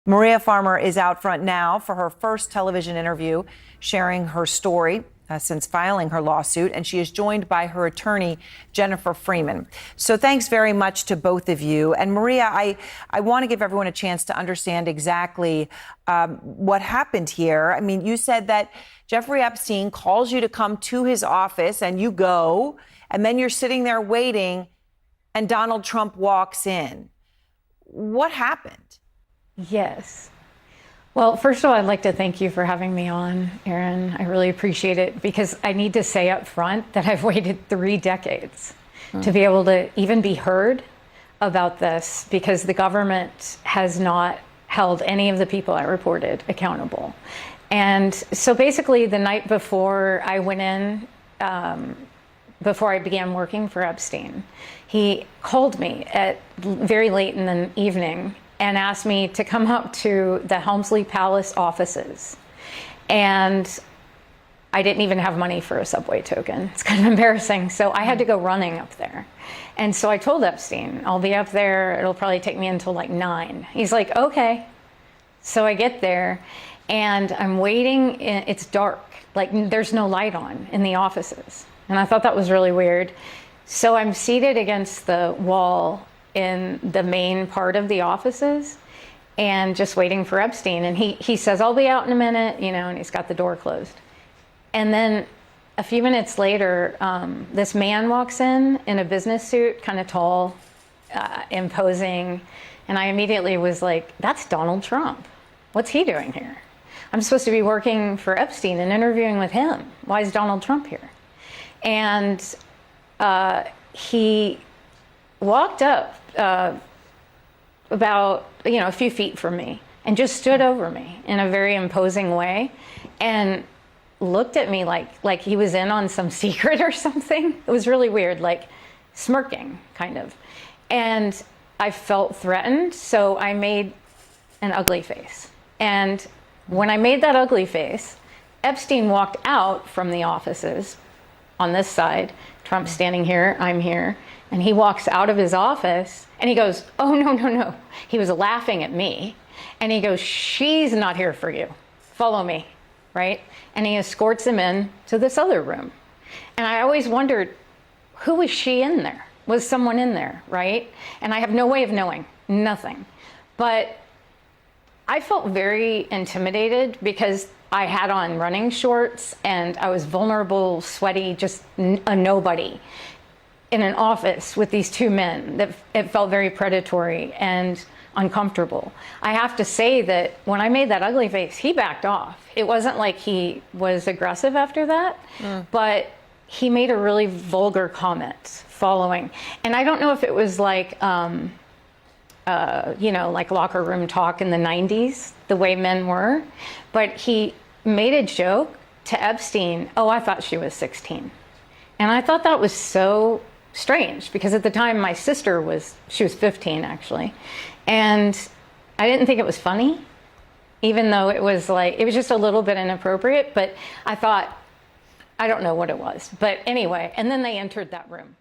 Maria Farmer is out front now for her first television interview, sharing her story since filing her lawsuit, and she is joined by her attorney, Jennifer Freeman. So thanks very much to both of you. And Maria, I want to give everyone a chance to understand exactly what happened here. I mean, you said that Jeffrey Epstein calls you to come to his office and you go, and then you're sitting there waiting and Donald Trump walks in. What happened? Yes. Well, first of all, I'd like to thank you for having me on, Erin. I really appreciate it because I need to say up front that I've waited 3 decades to be able to even be heard about this because the government has not held any of the people I reported accountable. And so basically the night before I went in, before I began working for Epstein, he called me at very late in the evening and asked me to come up to the Helmsley Palace offices. And I didn't even have money for a subway token. It's kind of embarrassing. So I had to go running up there. And so I told Epstein, I'll be up there. It'll probably take me until like 9. He's like, okay. So I get there and I'm waiting. It's dark. Like there's no light on in the offices. And I thought that was really weird. So I'm seated against the wall in the main part of the offices and just waiting for Epstein. And he says, I'll be out in a minute, and he's got the door closed. And then a few minutes later, this man walks in a business suit, kind of tall, imposing. And I immediately was like, that's Donald Trump. What's he doing here? I'm supposed to be working for Epstein and interviewing with him. Why is Donald Trump here? And he walked up about a few feet from me and just stood over me in a very imposing way and looked at me like he was in on some secret or something. It was really weird, like smirking kind of. And I felt threatened, so I made an ugly face. And when I made that ugly face, Epstein walked out from the offices on this side. Trump's standing here, I'm here. And he walks out of his office and he goes, oh, no, no, no. He was laughing at me. And he goes, she's not here for you. Follow me, right? And he escorts him in to this other room. And I always wondered, who was she in there? Was someone in there, right? And I have no way of knowing, nothing. But I felt very intimidated because I had on running shorts and I was vulnerable, sweaty, just a nobody in an office with these 2 men. That it felt very predatory and uncomfortable. I have to say that when I made that ugly face, he backed off. It wasn't like he was aggressive after that, but he made a really vulgar comment following. And I don't know if it was like, like locker room talk in the 90s, the way men were, but he made a joke to Epstein, oh, I thought she was 16. And I thought that was so strange because at the time my sister was 15 actually. And I didn't think it was funny, even though it was just a little bit inappropriate, but I thought, I don't know what it was. But anyway, and then they entered that room.